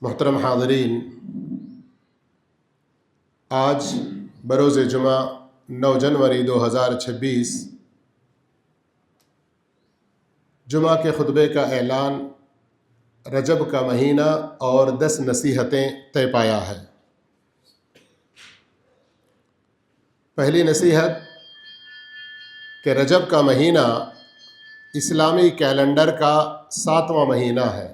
محترم حاضرین، آج بروز جمعہ 9 جنوری 2026 جمعہ کے خطبے کا اعلان رجب کا مہینہ اور 10 نصیحتیں طے پایا ہے۔ پہلی نصیحت کہ رجب کا مہینہ اسلامی کیلنڈر کا 7واں مہینہ ہے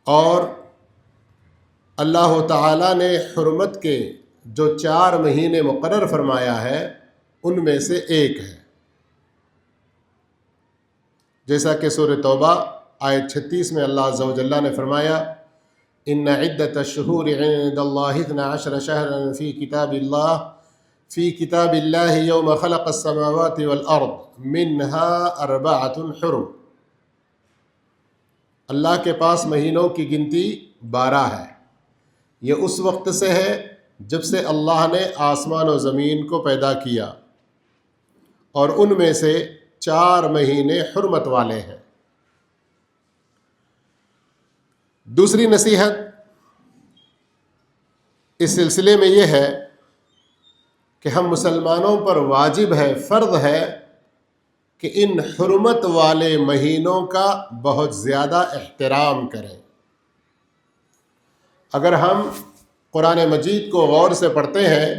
اور اللہ تعالیٰ نے حرمت کے جو 4 مہینے مقرر فرمایا ہے ان میں سے ایک ہے، جیسا کہ سورہ توبہ آیت 36 میں اللہ عز و جل نے فرمایا ان عدۃ الشہور عند اللہ 12 شہرا فی کتاب اللہ یوم خلق السماوات والارض منها 4 حرم۔ اللہ کے پاس مہینوں کی گنتی 12 ہے۔ یہ اس وقت سے ہے جب سے اللہ نے آسمان و زمین کو پیدا کیا، اور ان میں سے 4 مہینے حرمت والے ہیں۔ دوسری نصیحت اس سلسلے میں یہ ہے کہ ہم مسلمانوں پر واجب ہے، فرض ہے کہ ان حرمت والے مہینوں کا بہت زیادہ احترام کریں۔ اگر ہم قرآن مجید کو غور سے پڑھتے ہیں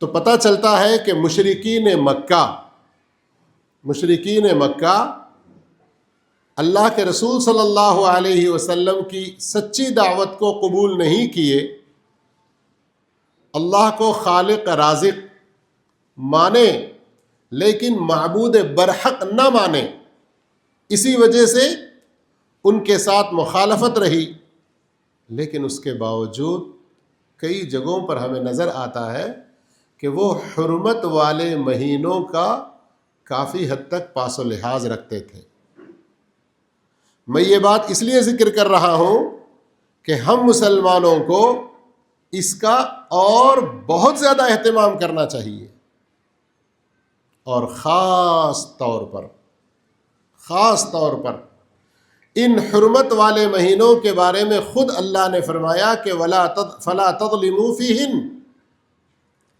تو پتہ چلتا ہے کہ مشرکین مکہ اللہ کے رسول صلی اللہ علیہ وسلم کی سچی دعوت کو قبول نہیں کیے، اللہ کو خالق رازق مانے لیکن معبود برحق نہ مانے، اسی وجہ سے ان کے ساتھ مخالفت رہی۔ لیکن اس کے باوجود کئی جگہوں پر ہمیں نظر آتا ہے کہ وہ حرمت والے مہینوں کا کافی حد تک پاس و لحاظ رکھتے تھے۔ میں یہ بات اس لیے ذکر کر رہا ہوں کہ ہم مسلمانوں کو اس کا اور بہت زیادہ اہتمام کرنا چاہیے، اور خاص طور پر ان حرمت والے مہینوں کے بارے میں خود اللہ نے فرمایا کہ فَلَا تَظْلِمُوا فِيهِنَّ،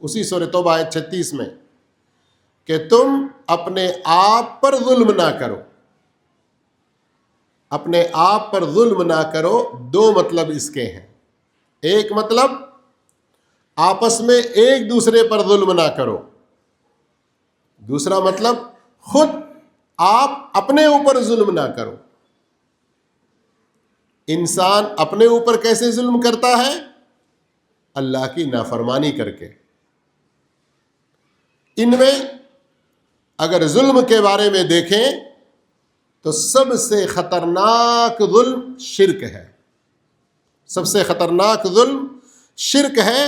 اسی سورہ توبہ آیت 36 میں، کہ تم اپنے آپ پر ظلم نہ کرو۔ اپنے آپ پر ظلم نہ کرو، 2 مطلب اس کے ہیں۔ ایک مطلب آپس میں ایک دوسرے پر ظلم نہ کرو، دوسرا مطلب خود آپ اپنے اوپر ظلم نہ کرو۔ انسان اپنے اوپر کیسے ظلم کرتا ہے؟ اللہ کی نافرمانی کر کے۔ ان میں اگر ظلم کے بارے میں دیکھیں تو سب سے خطرناک ظلم شرک ہے، سب سے خطرناک ظلم شرک ہے،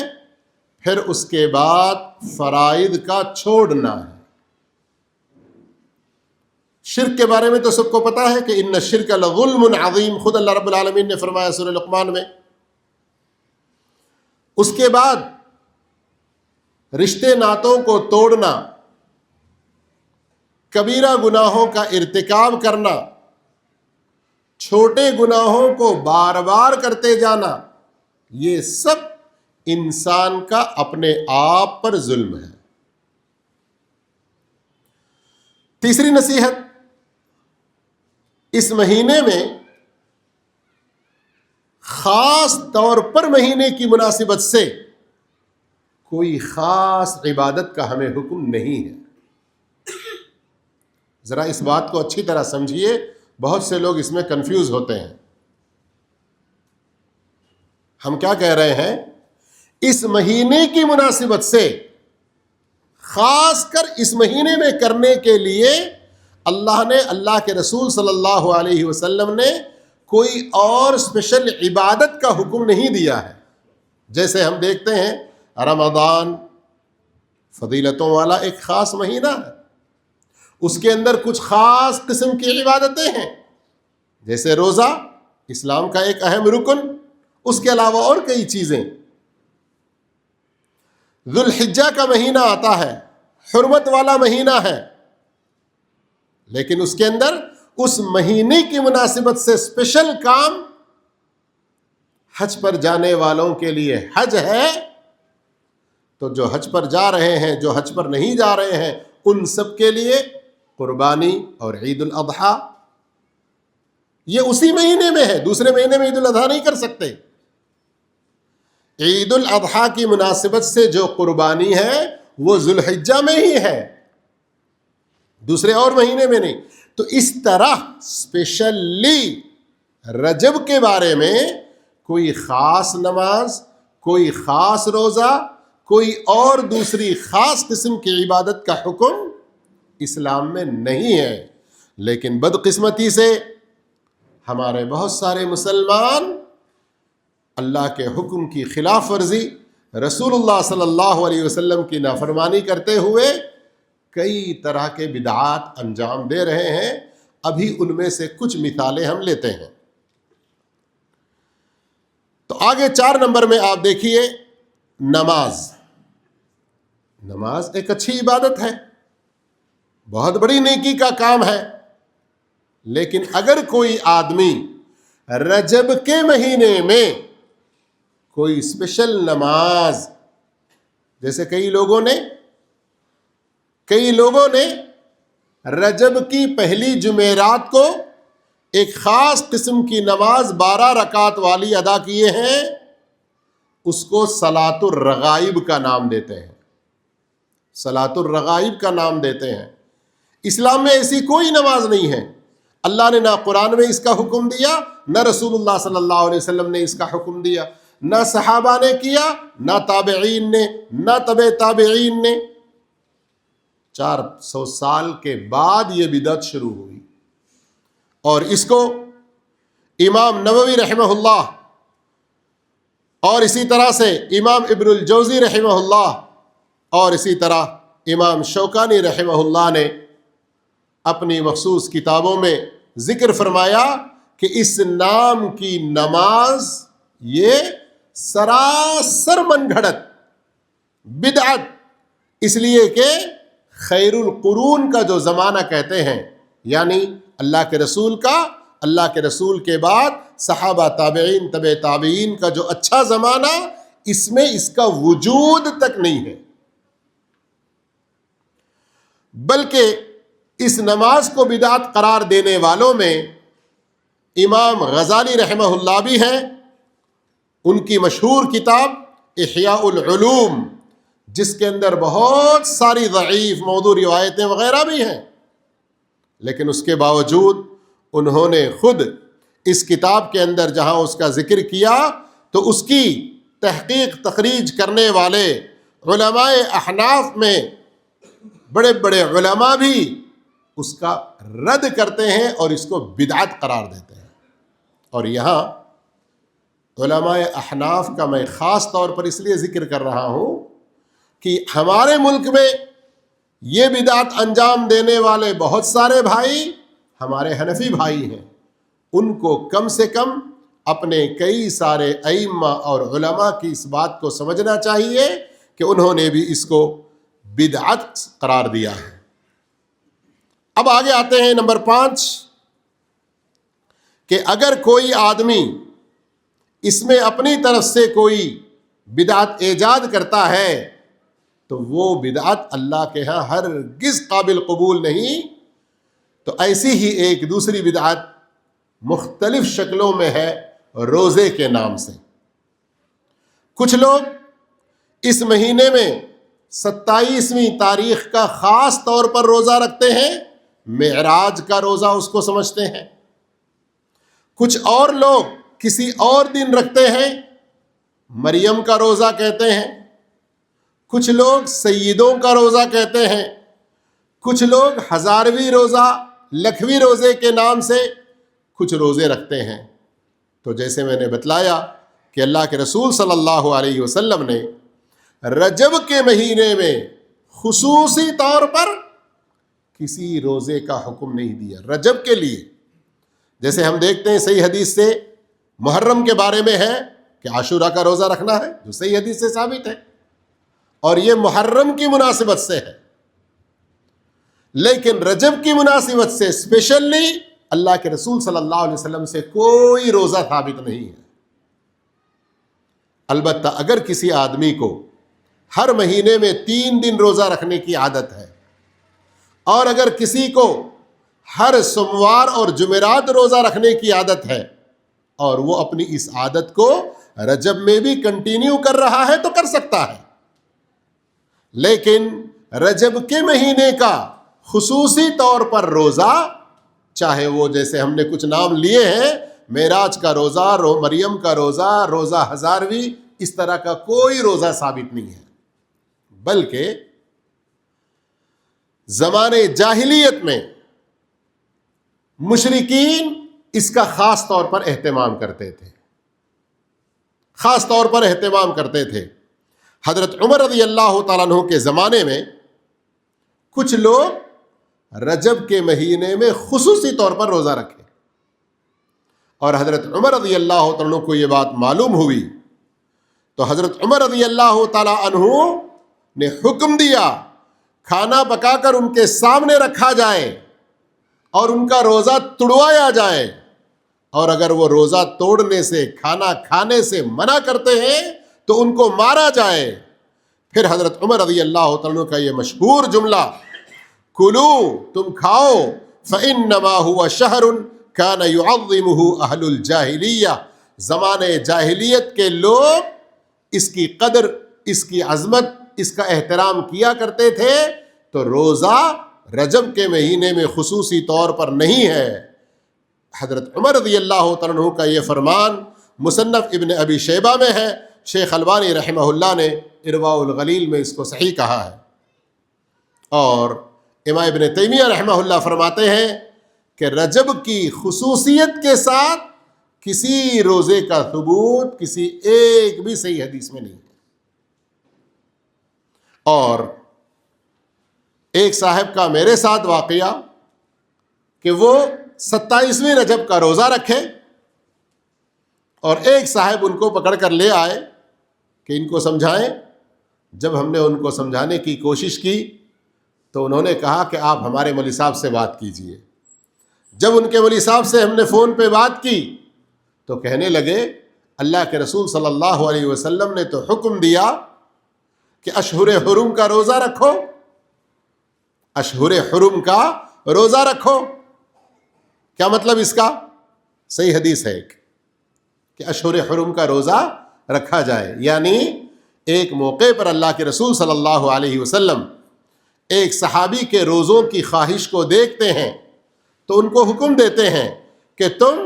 پھر اس کے بعد فرائض کا چھوڑنا ہے۔ شرک کے بارے میں تو سب کو پتا ہے کہ ان الشرک لظلم عظیم، خود اللہ رب العالمین نے فرمایا سورہ لقمان میں۔ اس کے بعد رشتے ناتوں کو توڑنا، کبیرہ گناہوں کا ارتکاب کرنا، چھوٹے گناہوں کو بار بار کرتے جانا، یہ سب انسان کا اپنے آپ پر ظلم ہے۔ تیسری نصیحت، اس مہینے میں خاص طور پر مہینے کی مناسبت سے کوئی خاص عبادت کا ہمیں حکم نہیں ہے۔ ذرا اس بات کو اچھی طرح سمجھیے، بہت سے لوگ اس میں کنفیوز ہوتے ہیں۔ ہم کیا کہہ رہے ہیں؟ اس مہینے کی مناسبت سے، خاص کر اس مہینے میں کرنے کے لیے اللہ نے، اللہ کے رسول صلی اللہ علیہ وسلم نے کوئی اور اسپیشل عبادت کا حکم نہیں دیا ہے۔ جیسے ہم دیکھتے ہیں رمضان فضیلتوں والا ایک خاص مہینہ ہے، اس کے اندر کچھ خاص قسم کی عبادتیں ہیں، جیسے روزہ اسلام کا ایک اہم رکن، اس کے علاوہ اور کئی چیزیں۔ ذو الحجہ کا مہینہ آتا ہے، حرمت والا مہینہ ہے، لیکن اس کے اندر اس مہینے کی مناسبت سے اسپیشل کام حج پر جانے والوں کے لیے حج ہے، تو جو حج پر جا رہے ہیں، جو حج پر نہیں جا رہے ہیں، ان سب کے لیے قربانی اور عید الاضحیٰ یہ اسی مہینے میں ہے، دوسرے مہینے میں عید الاضحیٰ نہیں کر سکتے۔ عید الاضحیٰ کی مناسبت سے جو قربانی ہے وہ ذوالحجہ میں ہی ہے، دوسرے اور مہینے میں نہیں۔ تو اس طرح اسپیشلی رجب کے بارے میں کوئی خاص نماز، کوئی خاص روزہ، کوئی اور دوسری خاص قسم کی عبادت کا حکم اسلام میں نہیں ہے۔ لیکن بدقسمتی سے ہمارے بہت سارے مسلمان اللہ کے حکم کی خلاف ورزی، رسول اللہ صلی اللہ علیہ وسلم کی نافرمانی کرتے ہوئے کئی طرح کے بدعات انجام دے رہے ہیں۔ ابھی ان میں سے کچھ مثالیں ہم لیتے ہیں۔ تو آگے 4 نمبر میں آپ دیکھیے نماز۔ نماز ایک اچھی عبادت ہے، بہت بڑی نیکی کا کام ہے، لیکن اگر کوئی آدمی رجب کے مہینے میں کوئی اسپیشل نماز، جیسے کئی لوگوں نے رجب کی پہلی جمعرات کو ایک خاص قسم کی نماز 12 رکعت والی ادا کیے ہیں، اس کو صلاۃ الرغائب کا نام دیتے ہیں، صلاۃ الرغائب کا نام دیتے ہیں۔ اسلام میں ایسی کوئی نماز نہیں ہے، اللہ نے نہ قرآن میں اس کا حکم دیا، نہ رسول اللہ صلی اللہ علیہ وسلم نے اس کا حکم دیا، نہ صحابہ نے کیا، نہ تابعین نے، نہ تبع تابعین نے۔ 400 سال کے بعد یہ بدعت شروع ہوئی، اور اس کو امام نووی رحمہ اللہ اور اسی طرح سے امام ابن الجوزی رحمہ اللہ اور اسی طرح امام شوکانی رحمہ اللہ نے اپنی مخصوص کتابوں میں ذکر فرمایا کہ اس نام کی نماز یہ سراسر من گھڑت بدعت، اس لیے کہ خیر القرون کا جو زمانہ کہتے ہیں، یعنی اللہ کے رسول کا، اللہ کے رسول کے بعد صحابہ تابعین تبع تابعین کا جو اچھا زمانہ، اس میں اس کا وجود تک نہیں ہے۔ بلکہ اس نماز کو بدعت قرار دینے والوں میں امام غزالی رحمہ اللہ بھی ہیں۔ ان کی مشہور کتاب احیاء العلوم، جس کے اندر بہت ساری ضعیف موضوع روایتیں وغیرہ بھی ہیں، لیکن اس کے باوجود انہوں نے خود اس کتاب کے اندر جہاں اس کا ذکر کیا تو اس کی تحقیق تخریج کرنے والے علماء احناف میں بڑے بڑے علماء بھی اس کا رد کرتے ہیں اور اس کو بدعت قرار دیتے ہیں۔ اور یہاں علماء احناف کا میں خاص طور پر اس لیے ذکر کر رہا ہوں کہ ہمارے ملک میں یہ بدعت انجام دینے والے بہت سارے بھائی ہمارے حنفی بھائی ہیں، ان کو کم سے کم اپنے کئی سارے ائمہ اور علماء کی اس بات کو سمجھنا چاہیے کہ انہوں نے بھی اس کو بدعت قرار دیا ہے۔ اب آگے آتے ہیں نمبر 5 کہ اگر کوئی آدمی اس میں اپنی طرف سے کوئی بدعت ایجاد کرتا ہے تو وہ بدعت اللہ کے ہاں ہرگز قابل قبول نہیں۔ تو ایسی ہی ایک دوسری بدعت مختلف شکلوں میں ہے روزے کے نام سے۔ کچھ لوگ اس مہینے میں 27ویں تاریخ کا خاص طور پر روزہ رکھتے ہیں، معراج کا روزہ اس کو سمجھتے ہیں۔ کچھ اور لوگ کسی اور دن رکھتے ہیں، مریم کا روزہ کہتے ہیں۔ کچھ لوگ سیدوں کا روزہ کہتے ہیں، کچھ لوگ ہزارویں روزہ، لکھویں روزے کے نام سے کچھ روزے رکھتے ہیں۔ تو جیسے میں نے بتلایا کہ اللہ کے رسول صلی اللہ علیہ وسلم نے رجب کے مہینے میں خصوصی طور پر کسی روزے کا حکم نہیں دیا رجب کے لیے۔ جیسے ہم دیکھتے ہیں صحیح حدیث سے محرم کے بارے میں ہے کہ عاشورہ کا روزہ رکھنا ہے، جو صحیح حدیث سے ثابت ہے، اور یہ محرم کی مناسبت سے ہے۔ لیکن رجب کی مناسبت سے اسپیشلی اللہ کے رسول صلی اللہ علیہ وسلم سے کوئی روزہ ثابت نہیں ہے۔ البتہ اگر کسی آدمی کو ہر مہینے میں 3 دن روزہ رکھنے کی عادت ہے، اور اگر کسی کو ہر سوموار اور جمعرات روزہ رکھنے کی عادت ہے، اور وہ اپنی اس عادت کو رجب میں بھی کنٹینیو کر رہا ہے تو کر سکتا ہے، لیکن رجب کے مہینے کا خصوصی طور پر روزہ، چاہے وہ جیسے ہم نے کچھ نام لیے ہیں، معراج کا روزہ، مریم کا روزہ، روزہ ہزارویں، اس طرح کا کوئی روزہ ثابت نہیں ہے، بلکہ زمانے جاہلیت میں مشرکین اس کا خاص طور پر اہتمام کرتے تھے، خاص طور پر اہتمام کرتے تھے۔ حضرت عمر رضی اللہ تعالیٰ عنہ کے زمانے میں کچھ لوگ رجب کے مہینے میں خصوصی طور پر روزہ رکھے، اور حضرت عمر رضی اللہ تعالیٰ عنہ کو یہ بات معلوم ہوئی تو حضرت عمر رضی اللہ تعالیٰ عنہ نے حکم دیا کھانا پکا کر ان کے سامنے رکھا جائے اور ان کا روزہ توڑوایا جائے، اور اگر وہ روزہ توڑنے سے، کھانا کھانے سے منع کرتے ہیں تو ان کو مارا جائے۔ پھر حضرت عمر رضی اللہ تعالیٰ عنہ کا یہ مشہور جملہ، کلو، تم کھاؤ، فإنما هو شہر کان یعظمہ اہل الجاہلیہ، زمانے جاہلیت کے لوگ اس کی قدر، اس کی عظمت، اس کا احترام کیا کرتے تھے، تو روزہ رجب کے مہینے میں خصوصی طور پر نہیں ہے۔ حضرت عمر رضی اللہ تعالیٰ عنہ کا یہ فرمان مصنف ابن ابی شیبہ میں ہے، شیخ البانی رحمہ اللہ نے ارواء الغلیل میں اس کو صحیح کہا ہے، اور امام ابن تیمیہ رحمہ اللہ فرماتے ہیں کہ رجب کی خصوصیت کے ساتھ کسی روزے کا ثبوت کسی ایک بھی صحیح حدیث میں نہیں ہے۔ اور ایک صاحب کا میرے ساتھ واقعہ کہ وہ 27ویں رجب کا روزہ رکھے، اور ایک صاحب ان کو پکڑ کر لے آئے کہ ان کو سمجھائیں۔ جب ہم نے ان کو سمجھانے کی کوشش کی تو انہوں نے کہا کہ آپ ہمارے مولوی صاحب سے بات کیجئے۔ جب ان کے مولوی صاحب سے ہم نے فون پہ بات کی تو کہنے لگے اللہ کے رسول صلی اللہ علیہ وسلم نے تو حکم دیا کہ اشہر حرم کا روزہ رکھو، اشہر حرم کا روزہ رکھو۔ کیا مطلب اس کا؟ صحیح حدیث ہے ایک کہ اشہر حرم کا روزہ رکھا جائے، یعنی ایک موقع پر اللہ کے رسول صلی اللہ علیہ وسلم ایک صحابی کے روزوں کی خواہش کو دیکھتے ہیں تو ان کو حکم دیتے ہیں کہ تم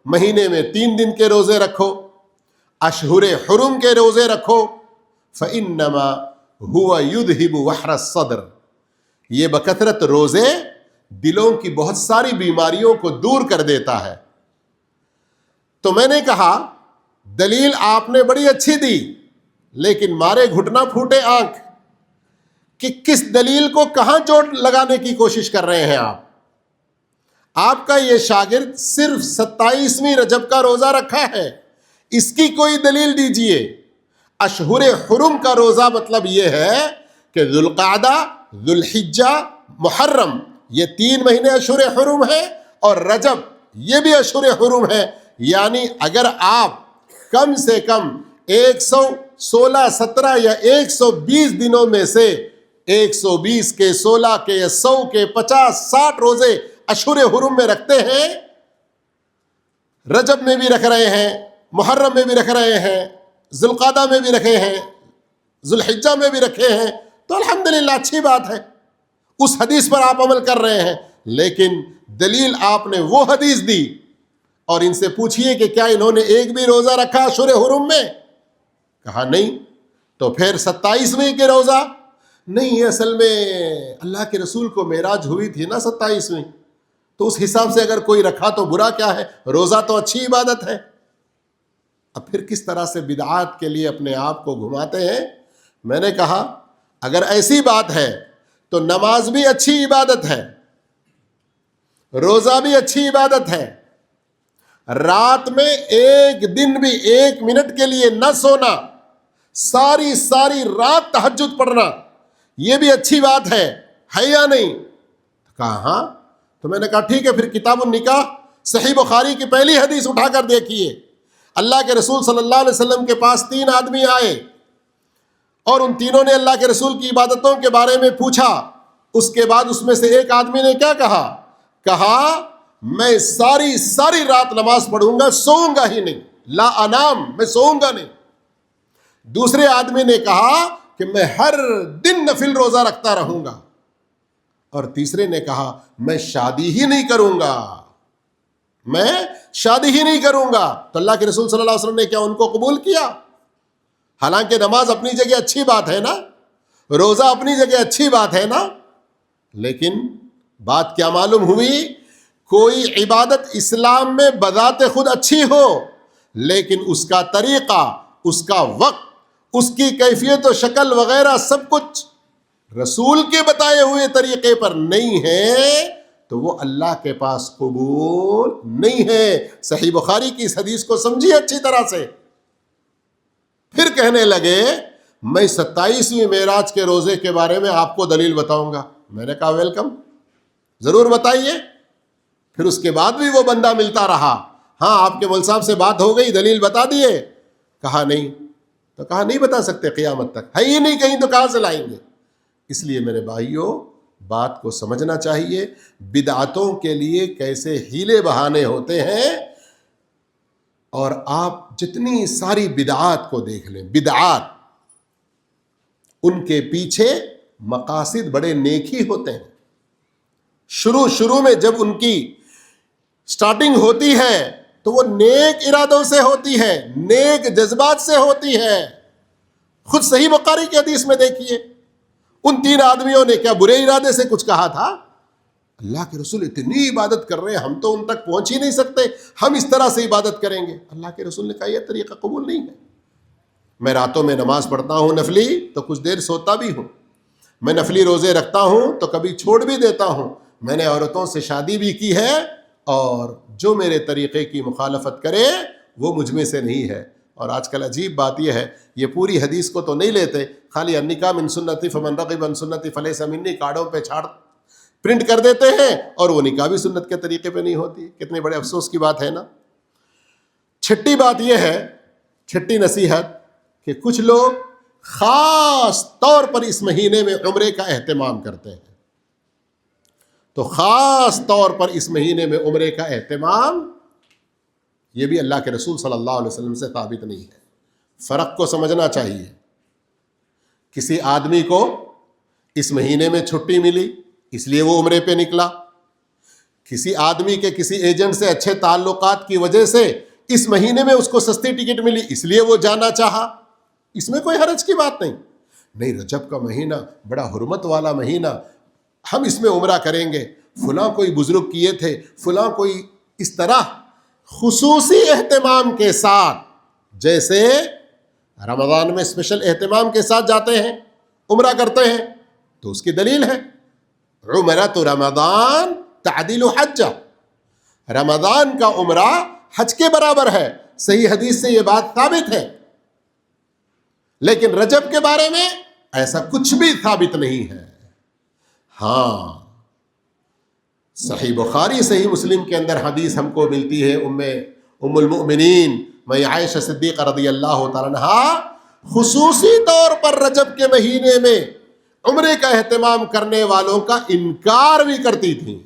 مہینے میں 3 دن کے روزے رکھو، اشہر حرم کے روزے رکھو، فَإِنَّمَا هُوَ يُذْهِبُ وَحْرَ الصَّدْرِ، یہ بکثرت روزے دلوں کی بہت ساری بیماریوں کو دور کر دیتا ہے۔ تو میں نے کہا دلیل آپ نے بڑی اچھی دی، لیکن مارے گھٹنا پھوٹے آنکھ کہ کس دلیل کو کہاں چوٹ لگانے کی کوشش کر رہے ہیں آپ کا یہ شاگرد صرف 27ویں رجب کا روزہ رکھا ہے، اس کی کوئی دلیل دیجئے۔ اشہر حرم کا روزہ مطلب یہ ہے کہ ذوالقعدہ، ذوالحجہ، محرم، یہ 3 مہینے اشہر حرم ہیں، اور رجب یہ بھی اشہر حرم ہے، یعنی اگر آپ کم سے کم 116، 17 یا 120 دنوں میں سے 120 کے، 16 کے، 100 کے، 50، 60 روزے اشہر حرم میں رکھتے ہیں، رجب میں بھی رکھ رہے ہیں، محرم میں بھی رکھ رہے ہیں، ذوالقعدہ میں بھی رکھے ہیں، ذوالحجہ میں بھی رکھے ہیں، تو الحمدللہ اچھی بات ہے، اس حدیث پر آپ عمل کر رہے ہیں۔ لیکن دلیل آپ نے وہ حدیث دی، اور ان سے پوچھئے کہ کیا انہوں نے ایک بھی روزہ رکھا اشہر حرم میں؟ کہا نہیں۔ تو پھر 27ویں کے روزہ نہیں، اصل میں اللہ کے رسول کو معراج ہوئی تھی نا 27ویں، تو اس حساب سے اگر کوئی رکھا تو برا کیا ہے، روزہ تو اچھی عبادت ہے۔ اب پھر کس طرح سے بدعات کے لیے اپنے آپ کو گھماتے ہیں۔ میں نے کہا اگر ایسی بات ہے تو نماز بھی اچھی عبادت ہے، روزہ بھی اچھی عبادت ہے، رات میں ایک دن بھی 1 منٹ کے لیے نہ سونا، ساری رات تہجد پڑھنا، یہ بھی اچھی بات ہے یا نہیں؟ کہا ہاں۔ تو میں نے کہا ٹھیک ہے، پھر کتاب النکاح صحیح بخاری کی پہلی حدیث اٹھا کر دیکھیے. اللہ کے رسول صلی اللہ علیہ وسلم کے پاس 3 آدمی آئے اور ان تینوں نے اللہ کے رسول کی عبادتوں کے بارے میں پوچھا. اس کے بعد اس میں سے ایک آدمی نے کیا کہا میں ساری رات نماز پڑھوں گا، سوؤں گا ہی نہیں، لا انام، میں سوؤں گا نہیں. دوسرے آدمی نے کہا کہ میں ہر دن نفل روزہ رکھتا رہوں گا. اور تیسرے نے کہا میں شادی ہی نہیں کروں گا، میں شادی ہی نہیں کروں گا. تو اللہ کے رسول صلی اللہ علیہ وسلم نے کیا ان کو قبول کیا؟ حالانکہ نماز اپنی جگہ اچھی بات ہے نا، روزہ اپنی جگہ اچھی بات ہے نا، لیکن بات کیا معلوم ہوئی؟ کوئی عبادت اسلام میں بذات خود اچھی ہو، لیکن اس کا طریقہ، اس کا وقت، اس کی کیفیت و شکل وغیرہ سب کچھ رسول کے بتائے ہوئے طریقے پر نہیں ہے تو وہ اللہ کے پاس قبول نہیں ہے. صحیح بخاری کی اس حدیث کو سمجھیے اچھی طرح سے. پھر کہنے لگے میں 27ویں معراج کے روزے کے بارے میں آپ کو دلیل بتاؤں گا. میں نے کہا ویلکم، ضرور بتائیے. پھر اس کے بعد بھی وہ بندہ ملتا رہا. ہاں آپ کے مول صاحب سے بات ہو گئی، دلیل بتا دیے؟ کہا نہیں. تو کہا نہیں بتا سکتے قیامت تک، ہے ہی نہیں کہیں تو کہاں سے لائیں گے؟ اس لیے میرے بھائیوں بات کو سمجھنا چاہیے. بدعتوں کے لیے کیسے ہیلے بہانے ہوتے ہیں، اور آپ جتنی ساری بدعات کو دیکھ لیں، بدعات ان کے پیچھے مقاصد بڑے نیک ہی ہوتے ہیں. شروع میں جب ان کی سٹارٹنگ ہوتی ہے تو وہ نیک ارادوں سے ہوتی ہے، نیک جذبات سے ہوتی ہے. خود صحیح بخاری کی حدیث میں دیکھیے ان 3 آدمیوں نے کیا برے ارادے سے کچھ کہا تھا؟ اللہ کے رسول اتنی عبادت کر رہے ہیں، ہم تو ان تک پہنچ ہی نہیں سکتے، ہم اس طرح سے عبادت کریں گے. اللہ کے رسول نے کہا یہ طریقہ قبول نہیں ہے. میں راتوں میں نماز پڑھتا ہوں نفلی، تو کچھ دیر سوتا بھی ہوں. میں نفلی روزے رکھتا ہوں تو کبھی چھوڑ بھی دیتا ہوں. میں نے عورتوں سے شادی بھی کی ہے، اور جو میرے طریقے کی مخالفت کرے وہ مجھ میں سے نہیں ہے. اور آج کل عجیب بات یہ ہے، یہ پوری حدیث کو تو نہیں لیتے، خالی النکاح من سنتی فمن رغب عن سنتی فلیس منی کارڈوں پہ پرنٹ کر دیتے ہیں، اور وہ نکاح بھی سنت کے طریقے پہ نہیں ہوتی. کتنے بڑے افسوس کی بات ہے نا. چھٹی بات یہ ہے، چھٹی نصیحت، کہ کچھ لوگ خاص طور پر اس مہینے میں عمرے کا اہتمام کرتے ہیں. تو خاص طور پر اس مہینے میں عمرے کا اہتمام، یہ بھی اللہ کے رسول صلی اللہ علیہ وسلم سے ثابت نہیں ہے. فرق کو سمجھنا چاہیے. کسی آدمی کو اس مہینے میں چھٹی ملی اس لیے وہ عمرے پہ نکلا، کسی آدمی کے کسی ایجنٹ سے اچھے تعلقات کی وجہ سے اس مہینے میں اس کو سستی ٹکٹ ملی اس لیے وہ جانا چاہا، اس میں کوئی حرج کی بات نہیں. نہیں، رجب کا مہینہ بڑا حرمت والا مہینہ، ہم اس میں عمرہ کریں گے، فلاں کوئی بزرگ کیے تھے، فلاں کوئی اس طرح خصوصی اہتمام کے ساتھ، جیسے رمضان میں اسپیشل اہتمام کے ساتھ جاتے ہیں، عمرہ کرتے ہیں، تو اس کی دلیل ہے عمرۃ رمضان تعدیل حجہ. رمضان کا عمرہ حج کے برابر ہے. صحیح حدیث سے یہ بات ثابت ہے. لیکن رجب کے بارے میں ایسا کچھ بھی ثابت نہیں ہے. ہاں، صحیح بخاری صحیح مسلم کے اندر حدیث ہم کو ملتی ہے، ام المؤمنین میں عائشہ صدیقہ رضی اللہ تعالیٰ عنہا خصوصی طور پر رجب کے مہینے میں عمرے کا اہتمام کرنے والوں کا انکار بھی کرتی تھیں.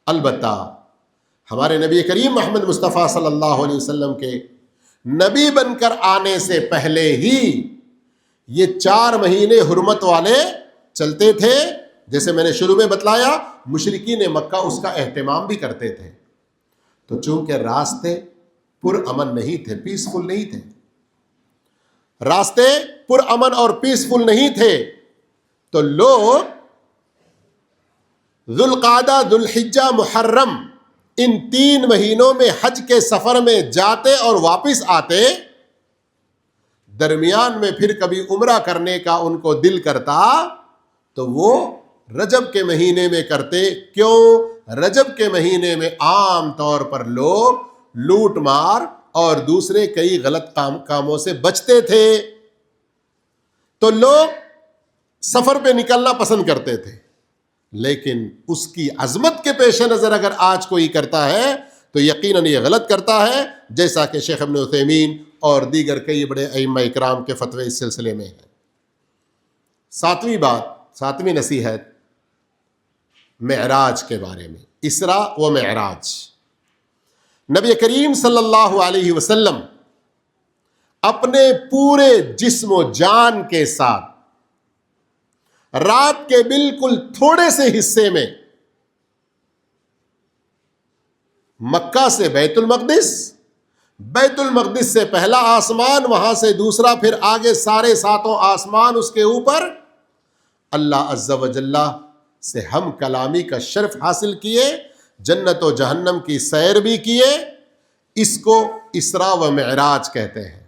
البتہ ہمارے نبی کریم محمد مصطفیٰ صلی اللہ علیہ وسلم کے نبی بن کر آنے سے پہلے ہی یہ 4 مہینے حرمت والے چلتے تھے. جیسے میں نے شروع میں بتلایا، مشرکین مکہ اس کا اہتمام بھی کرتے تھے. تو چونکہ راستے پرامن نہیں تھے، پیسفل نہیں تھے، راستے پرامن اور پیسفل نہیں تھے، تو لوگ ذوالقعدہ، ذوالحجہ، محرم ان 3 مہینوں میں حج کے سفر میں جاتے اور واپس آتے. درمیان میں پھر کبھی عمرہ کرنے کا ان کو دل کرتا تو وہ رجب کے مہینے میں کرتے. کیوں؟ رجب کے مہینے میں عام طور پر لوگ لوٹ مار اور دوسرے کئی غلط کاموں سے بچتے تھے، تو لوگ سفر پہ نکلنا پسند کرتے تھے. لیکن اس کی عظمت کے پیش نظر اگر آج کوئی کرتا ہے تو یقیناً یہ غلط کرتا ہے، جیسا کہ شیخ ابن عثیمین اور دیگر کئی بڑے ائمہ اکرام کے فتوے اس سلسلے میں ہیں۔ ساتویں بات، ساتویں نصیحت معراج کے بارے میں، اسراء و معراج۔ نبی کریم صلی اللہ علیہ وسلم اپنے پورے جسم و جان کے ساتھ رات کے بالکل تھوڑے سے حصے میں مکہ سے بیت المقدس، بیت المقدس سے پہلا آسمان، وہاں سے دوسرا، پھر آگے سارے ساتوں آسمان، اس کے اوپر اللہ عز و جل سے ہم کلامی کا شرف حاصل کیے، جنت و جہنم کی سیر بھی کیے۔ اس کو اسراء و معراج کہتے ہیں۔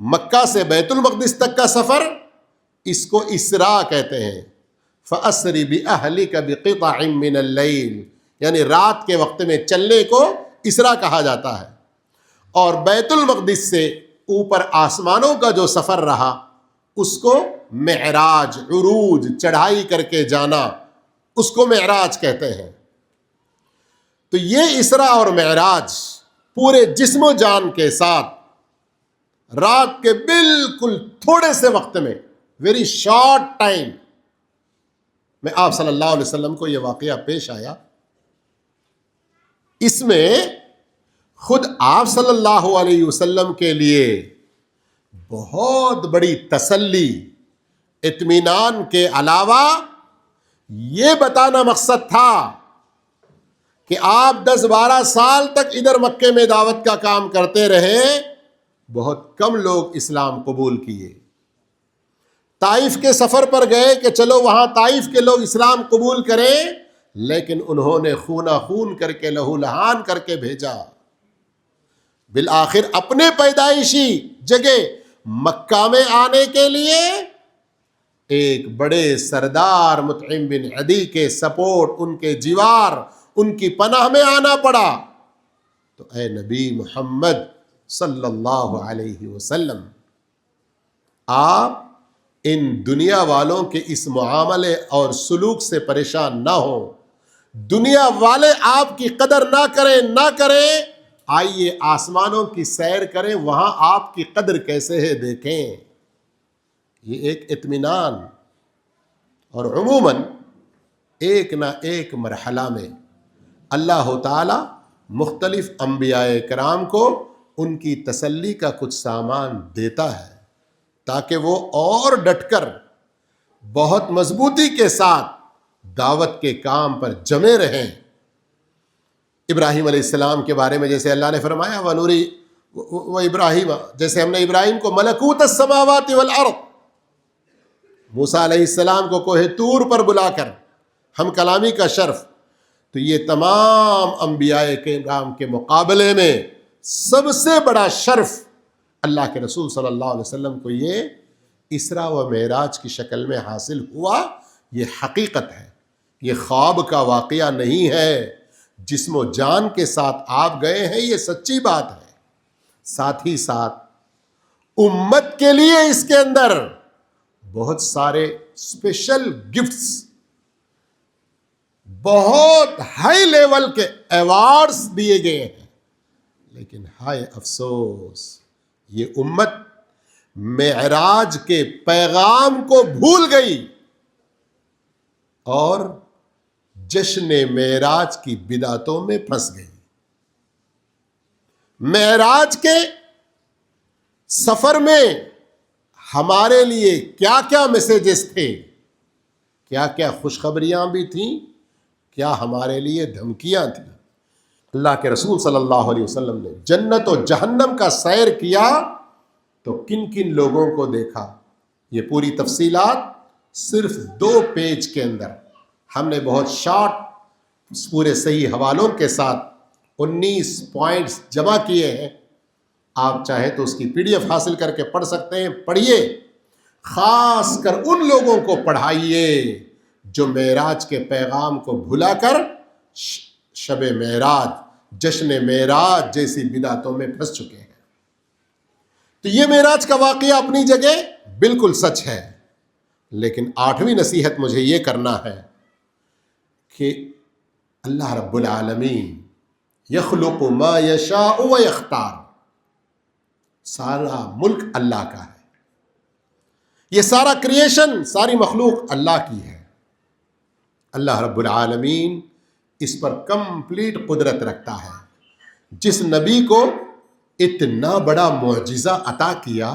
مکہ سے بیت المقدس تک کا سفر، اس کو اسراء کہتے ہیں۔ فَأَسْرِ بِأَهْلِكَ بِقِطَعٍ مِّنَ اللَّيْلِ، یعنی رات کے وقت میں چلنے کو اسراء کہا جاتا ہے۔ اور بیت المقدس سے اوپر آسمانوں کا جو سفر رہا اس کو معراج، عروج، چڑھائی کر کے جانا، اس کو معراج کہتے ہیں۔ تو یہ اسراء اور معراج پورے جسم و جان کے ساتھ رات کے بالکل تھوڑے سے وقت میں، ویری شارٹ ٹائم میں آپ صلی اللہ علیہ وسلم کو یہ واقعہ پیش آیا۔ اس میں خود آپ صلی اللہ علیہ وسلم کے لیے بہت بڑی تسلی، اطمینان کے علاوہ یہ بتانا مقصد تھا کہ آپ 10-12 سال تک ادھر مکے میں دعوت کا کام کرتے رہے، بہت کم لوگ اسلام قبول کیے۔ طائف کے سفر پر گئے کہ چلو وہاں طائف کے لوگ اسلام قبول کریں، لیکن انہوں نے خونہ خون کر کے، لہو لہان کر کے بھیجا۔ بالآخر اپنے پیدائشی جگہ مکہ میں آنے کے لیے ایک بڑے سردار مطعم بن عدی کے سپورٹ، ان کے جوار، ان کی پناہ میں آنا پڑا۔ تو اے نبی محمد صلی اللہ علیہ وسلم، آپ ان دنیا والوں کے اس معاملے اور سلوک سے پریشان نہ ہوں۔ دنیا والے آپ کی قدر نہ کریں، آئیے آسمانوں کی سیر کریں، وہاں آپ کی قدر کیسے ہے دیکھیں۔ یہ ایک اطمینان۔ اور عموماً ایک نہ ایک مرحلہ میں اللہ تعالی مختلف انبیاء کرام کو ان کی تسلی کا کچھ سامان دیتا ہے تاکہ وہ اور ڈٹ کر بہت مضبوطی کے ساتھ دعوت کے کام پر جمے رہیں۔ ابراہیم علیہ السلام کے بارے میں جیسے اللہ نے فرمایا وَنُوری وَإِبْرَاهِيمَ، جیسے ہم نے ابراہیم کو ملکوت السماوات والارض، موسیٰ علیہ السلام کو کوہ طور پر بلا کر ہم کلامی کا شرف، تو یہ تمام انبیاء کرام کے مقابلے میں سب سے بڑا شرف اللہ کے رسول صلی اللہ علیہ وسلم کو یہ اسراء و معراج کی شکل میں حاصل ہوا۔ یہ حقیقت ہے، یہ خواب کا واقعہ نہیں ہے، جسم و جان کے ساتھ آپ گئے ہیں، یہ سچی بات ہے۔ ساتھ ہی ساتھ امت کے لیے اس کے اندر بہت سارے اسپیشل گفٹس، بہت ہائی لیول کے ایوارڈز دیے گئے ہیں، لیکن ہائے افسوس یہ امت معراج کے پیغام کو بھول گئی اور جشن معراج کی بدعتوں میں پھنس گئی۔ معراج کے سفر میں ہمارے لیے کیا کیا میسیجز تھے، کیا کیا خوشخبریاں بھی تھیں، کیا ہمارے لیے دھمکیاں تھیں۔ اللہ کے رسول صلی اللہ علیہ وسلم نے جنت و جہنم کا سیر کیا تو کن کن لوگوں کو دیکھا، یہ پوری تفصیلات صرف 2 پیج کے اندر ہم نے بہت شارٹ پورے صحیح حوالوں کے ساتھ 19 پوائنٹس جمع کیے ہیں۔ آپ چاہیں تو اس کی PDF حاصل کر کے پڑھ سکتے ہیں، پڑھیے، خاص کر ان لوگوں کو پڑھائیے جو معراج کے پیغام کو بھلا کر شب معراج، جشن معراج جیسی بدعتوں میں پھنس چکے ہیں۔ تو یہ معراج کا واقعہ اپنی جگہ بالکل سچ ہے، لیکن 8ویں نصیحت مجھے یہ کرنا ہے کہ اللہ رب العالمین یخلق ما یشاء و یختار، سارا ملک اللہ کا ہے، یہ سارا کریشن، ساری مخلوق اللہ کی ہے۔ اللہ رب العالمین اس پر کمپلیٹ قدرت رکھتا ہے۔ جس نبی کو اتنا بڑا معجزہ عطا کیا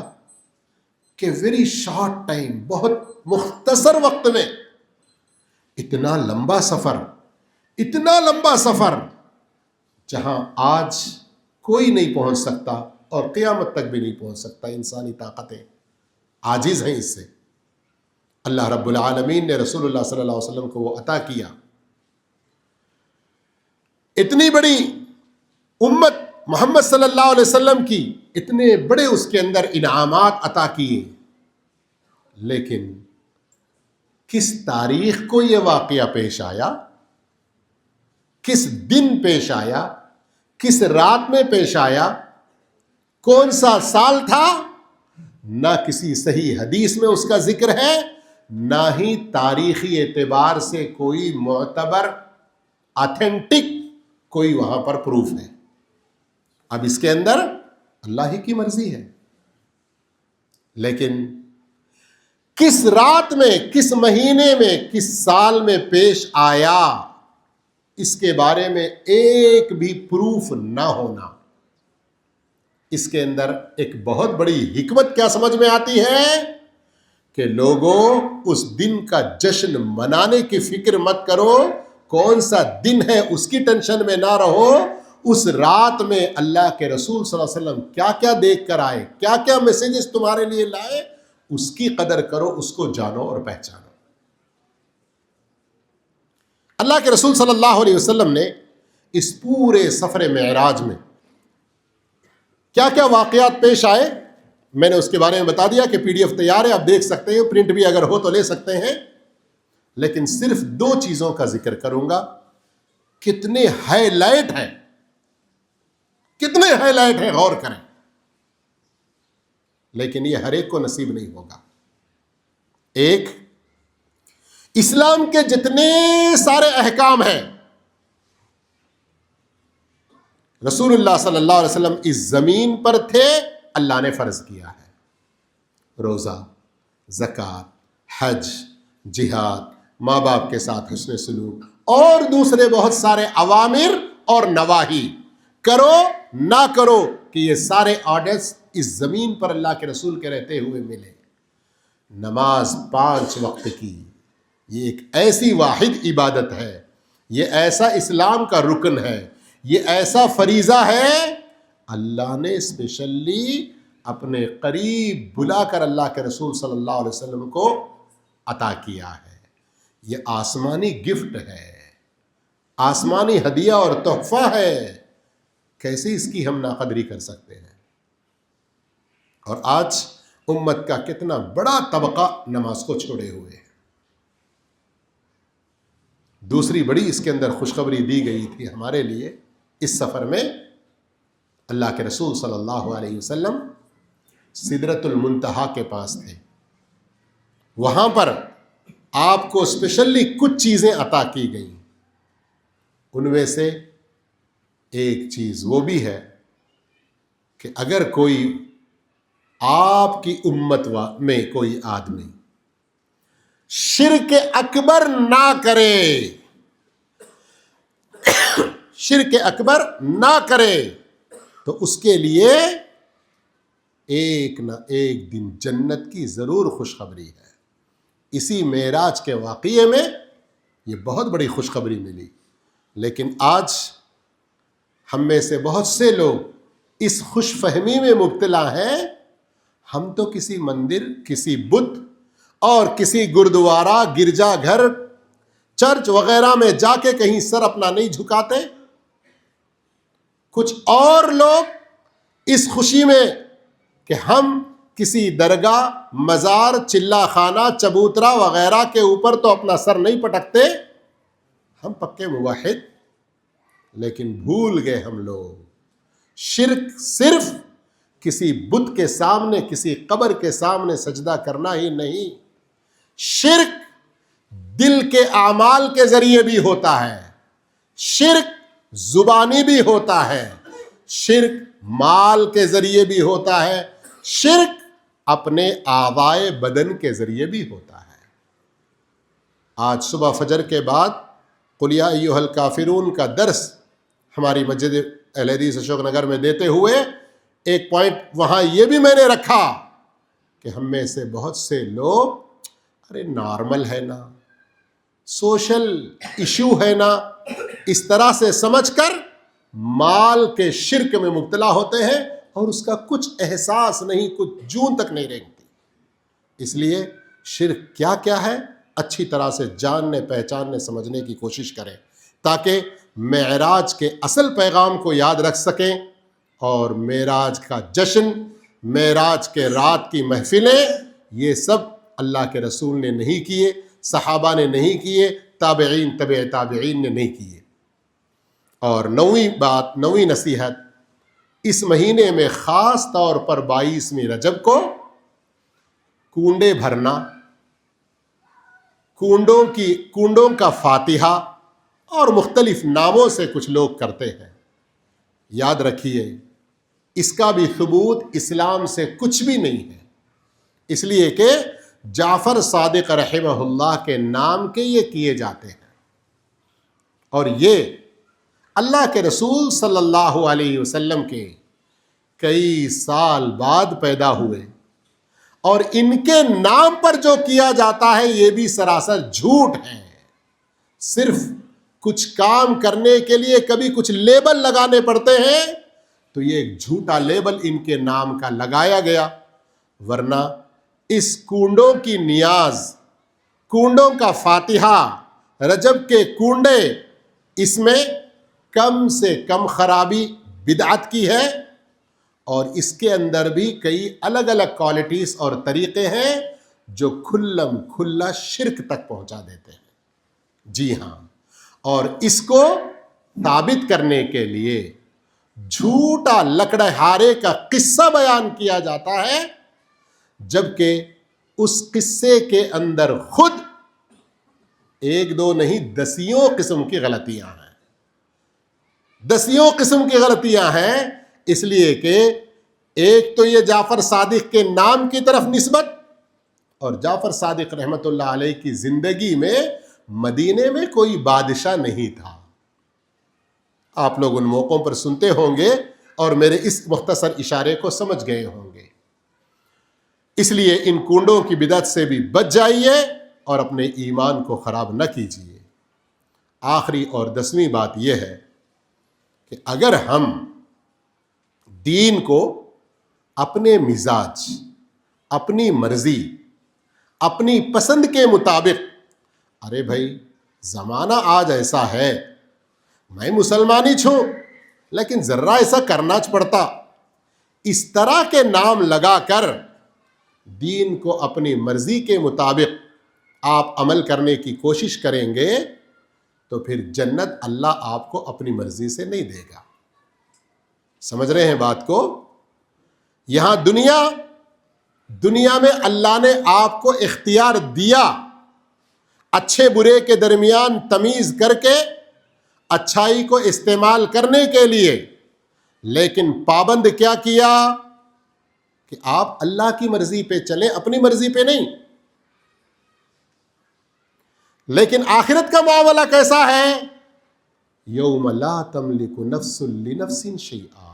کہ ویری شارٹ ٹائم، بہت مختصر وقت میں اتنا لمبا سفر جہاں آج کوئی نہیں پہنچ سکتا اور قیامت تک بھی نہیں پہنچ سکتا، انسانی طاقتیں عاجز ہیں اس سے۔ اللہ رب العالمین نے رسول اللہ صلی اللہ علیہ وسلم کو وہ عطا کیا، اتنی بڑی امت محمد صلی اللہ علیہ وسلم کی، اتنے بڑے اس کے اندر انعامات عطا کیے، لیکن کس تاریخ کو یہ واقعہ پیش آیا، کس دن پیش آیا، کس رات میں پیش آیا، کون سا سال تھا، نہ کسی صحیح حدیث میں اس کا ذکر ہے، نہ ہی تاریخی اعتبار سے کوئی معتبر آتھینٹک کوئی وہاں پر پروف ہے۔ اب اس کے اندر اللہ ہی کی مرضی ہے، لیکن کس رات میں، کس مہینے میں، کس سال میں پیش آیا، اس کے بارے میں ایک بھی پروف نہ ہونا، اس کے اندر ایک بہت بڑی حکمت کیا سمجھ میں آتی ہے کہ لوگوں اس دن کا جشن منانے کی فکر مت کرو، کون سا دن ہے اس کی ٹینشن میں نہ رہو، اس رات میں اللہ کے رسول صلی اللہ علیہ وسلم کیا کیا دیکھ کر آئے، کیا کیا میسیجز تمہارے لیے لائے، اس کی قدر کرو، اس کو جانو اور پہچانو۔ اللہ کے رسول صلی اللہ علیہ وسلم نے اس پورے سفر معراج میں کیا کیا واقعات پیش آئے، میں نے اس کے بارے میں بتا دیا کہ PDF تیار ہے، آپ دیکھ سکتے ہیں، پرنٹ بھی اگر ہو تو لے سکتے ہیں، لیکن صرف 2 چیزوں کا ذکر کروں گا۔ کتنے ہائی لائٹ ہیں، کتنے ہائی لائٹ ہیں، غور کریں، لیکن یہ ہر ایک کو نصیب نہیں ہوگا۔ ایک، اسلام کے جتنے سارے احکام ہیں رسول اللہ صلی اللہ علیہ وسلم اس زمین پر تھے، اللہ نے فرض کیا ہے۔ روزہ، زکوٰۃ، حج، جہاد، ماں باپ کے ساتھ حسن سلوک اور دوسرے بہت سارے اوامر اور نواہی، کرو نہ کرو، کہ یہ سارے آرڈرز اس زمین پر اللہ کے رسول کے رہتے ہوئے ملے۔ نماز 5 وقت کی، یہ ایک ایسی واحد عبادت ہے، یہ ایسا اسلام کا رکن ہے، یہ ایسا فریضہ ہے، اللہ نے اسپیشلی اپنے قریب بلا کر اللہ کے رسول صلی اللہ علیہ وسلم کو عطا کیا ہے۔ یہ آسمانی گفٹ ہے، آسمانی ہدیہ اور تحفہ ہے، کیسے اس کی ہم ناقدری کر سکتے ہیں؟ اور آج امت کا کتنا بڑا طبقہ نماز کو چھوڑے ہوئے ہے۔ دوسری بڑی اس کے اندر خوشخبری دی گئی تھی ہمارے لیے اس سفر میں، اللہ کے رسول صلی اللہ علیہ وسلم سدرۃ المنتہا کے پاس تھے، وہاں پر آپ کو اسپیشلی کچھ چیزیں عطا کی گئیں، ان میں سے ایک چیز وہ بھی ہے کہ اگر کوئی آپ کی امت میں کوئی آدمی شرک اکبر نہ کرے، شرک اکبر نہ کرے، تو اس کے لیے ایک نہ ایک دن جنت کی ضرور خوشخبری ہے۔ اسی معراج کے واقعے میں یہ بہت بڑی خوشخبری ملی، لیکن آج ہم میں سے بہت سے لوگ اس خوش فہمی میں مبتلا ہیں، ہم تو کسی مندر، کسی بت اور کسی گردوارہ، گرجا گھر، چرچ وغیرہ میں جا کے کہیں سر اپنا نہیں جھکاتے۔ کچھ اور لوگ اس خوشی میں کہ ہم کسی درگاہ، مزار، چلا خانہ، چبوترا وغیرہ کے اوپر تو اپنا سر نہیں پٹکتے، ہم پکے موحد، لیکن بھول گئے ہم لوگ شرک صرف کسی بت کے سامنے، کسی قبر کے سامنے سجدہ کرنا ہی نہیں، شرک دل کے اعمال کے ذریعے بھی ہوتا ہے، شرک زبانی بھی ہوتا ہے، شرک مال کے ذریعے بھی ہوتا ہے، شرک اپنے اعضائے بدن کے ذریعے بھی ہوتا ہے۔ آج صبح فجر کے بعد قل یا ایھا الکافرون کا درس ہماری مسجد اہل حدیث اشوک نگر میں دیتے ہوئے ایک پوائنٹ وہاں یہ بھی میں نے رکھا کہ ہم میں سے بہت سے لوگ ارے نارمل ہے نا، سوشل ایشو ہے نا، اس طرح سے سمجھ کر مال کے شرک میں مبتلا ہوتے ہیں اور اس کا کچھ احساس نہیں، کچھ جون تک نہیں رینگتی۔ اس لیے شرک کیا کیا ہے اچھی طرح سے جاننے، پہچاننے، سمجھنے کی کوشش کریں تاکہ معراج کے اصل پیغام کو یاد رکھ سکیں، اور معراج کا جشن، معراج کے رات کی محفلیں، یہ سب اللہ کے رسول نے نہیں کیے، صحابہ نے نہیں کیے، تابعین تبع تابعین نے نہیں کیے۔ اور نویں نصیحت، اس مہینے میں خاص طور پر 22ویں رجب کو کنڈے بھرنا، کنڈوں کا فاتحہ اور مختلف ناموں سے کچھ لوگ کرتے ہیں، یاد رکھیے اس کا بھی ثبوت اسلام سے کچھ بھی نہیں ہے، اس لیے کہ جعفر صادق رحمہ اللہ کے نام کے یہ کیے جاتے ہیں، اور یہ اللہ کے رسول صلی اللہ علیہ وسلم کے کئی سال بعد پیدا ہوئے، اور ان کے نام پر جو کیا جاتا ہے یہ بھی سراسر جھوٹ ہے۔ صرف کچھ کام کرنے کے لیے کبھی کچھ لیبل لگانے پڑتے ہیں تو یہ ایک جھوٹا لیبل ان کے نام کا لگایا گیا، ورنہ اس کنڈوں کی نیاز، کنڈوں کا فاتحہ، رجب کے کنڈے، اس میں کم سے کم خرابی بدعت کی ہے، اور اس کے اندر بھی کئی الگ الگ کوالٹیز اور طریقے ہیں جو کھلم کھلا شرک تک پہنچا دیتے ہیں۔ جی ہاں، اور اس کو ثابت کرنے کے لیے جھوٹا لکڑہارے کا قصہ بیان کیا جاتا ہے، جبکہ اس قصے کے اندر خود ایک دو نہیں دسیوں قسم کی غلطیاں ہیں، دسیوں قسم کی غلطیاں ہیں، اس لیے کہ ایک تو یہ جعفر صادق کے نام کی طرف نسبت، اور جعفر صادق رحمۃ اللہ علیہ کی زندگی میں مدینے میں کوئی بادشاہ نہیں تھا۔ آپ لوگ ان موقعوں پر سنتے ہوں گے اور میرے اس مختصر اشارے کو سمجھ گئے ہوں گے، اس لیے ان کنڈوں کی بدعت سے بھی بچ جائیے اور اپنے ایمان کو خراب نہ کیجیے۔ آخری اور 10ویں بات یہ ہے کہ اگر ہم دین کو اپنے مزاج، اپنی مرضی، اپنی پسند کے مطابق، ارے بھائی زمانہ آج ایسا ہے، میں مسلمان ہی چھوں لیکن ذرا ایسا کرنا پڑتا، اس طرح کے نام لگا کر دین کو اپنی مرضی کے مطابق آپ عمل کرنے کی کوشش کریں گے تو پھر جنت اللہ آپ کو اپنی مرضی سے نہیں دے گا۔ سمجھ رہے ہیں بات کو؟ یہاں دنیا میں اللہ نے آپ کو اختیار دیا اچھے برے کے درمیان تمیز کر کے اچھائی کو استعمال کرنے کے لیے، لیکن پابند کیا کیا کہ آپ اللہ کی مرضی پہ چلیں، اپنی مرضی پہ نہیں۔ لیکن آخرت کا معاملہ کیسا ہے؟ یوم لا تملک نفس لنفس شیئا،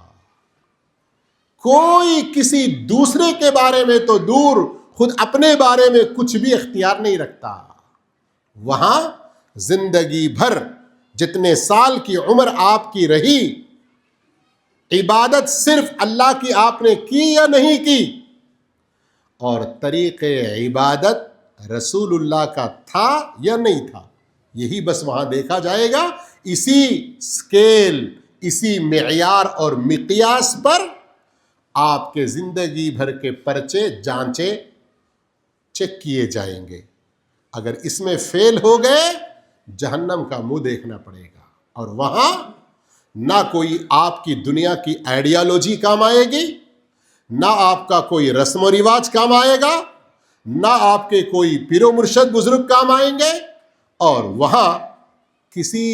کوئی کسی دوسرے کے بارے میں تو دور، خود اپنے بارے میں کچھ بھی اختیار نہیں رکھتا۔ وہاں زندگی بھر جتنے سال کی عمر آپ کی رہی، عبادت صرف اللہ کی آپ نے کی یا نہیں کی، اور طریق عبادت رسول اللہ کا تھا یا نہیں تھا، یہی بس وہاں دیکھا جائے گا۔ اسی سکیل، اسی معیار اور مقیاس پر آپ کے زندگی بھر کے پرچے جانچے چیک کیے جائیں گے۔ اگر اس میں فیل ہو گئے جہنم کا منہ دیکھنا پڑے گا، اور وہاں نہ کوئی آپ کی دنیا کی آئیڈیالوجی کام آئے گی، نہ آپ کا کوئی رسم و رواج کام آئے گا، نہ آپ کے کوئی پیر و مرشد بزرگ کام آئیں گے، اور وہاں کسی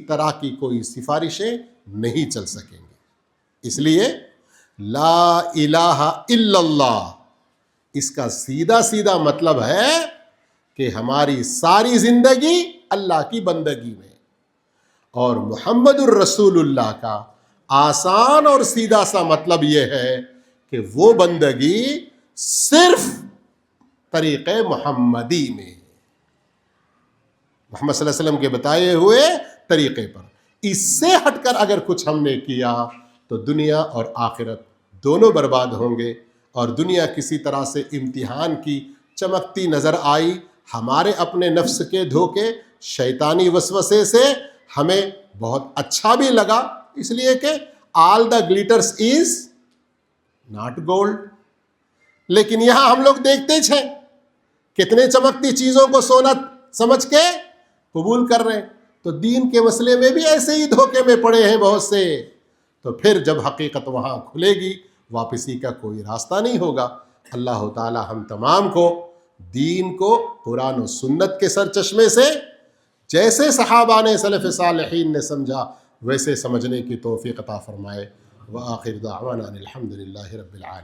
طرح کی کوئی سفارشیں نہیں چل سکیں گی. اس لیے لا الہ الا اللہ اس کا سیدھا سیدھا مطلب ہے کہ ہماری ساری زندگی اللہ کی بندگی میں، اور محمد الرسول اللہ کا آسان اور سیدھا سا مطلب یہ ہے کہ وہ بندگی صرف طریق محمدی میں، محمد صلی اللہ علیہ وسلم کے بتائے ہوئے طریقے پر. اس سے ہٹ کر اگر کچھ ہم نے کیا تو دنیا اور آخرت دونوں برباد ہوں گے. اور دنیا کسی طرح سے امتحان کی چمکتی نظر آئی، ہمارے اپنے نفس کے دھوکے، شیطانی وسوسے سے ہمیں بہت اچھا بھی لگا، اس لیے کہ آل دا گلیٹرز از ناٹ گولڈ. لیکن یہاں ہم لوگ دیکھتے ہیں کتنے چمکتی چیزوں کو سونا سمجھ کے قبول کر رہے ہیں. تو دین کے مسئلے میں بھی ایسے ہی دھوکے میں پڑے ہیں بہت سے. تو پھر جب حقیقت وہاں کھلے گی واپسی کا کوئی راستہ نہیں ہوگا. اللہ تعالی ہم تمام کو دین کو قرآن و سنت کے سرچشمے سے جیسے صحابہ سلف صالحین نے سمجھا ویسے سمجھنے کی توفیق عطا فرمائے. وآخر دعوانا الحمد للہ رب العالمین.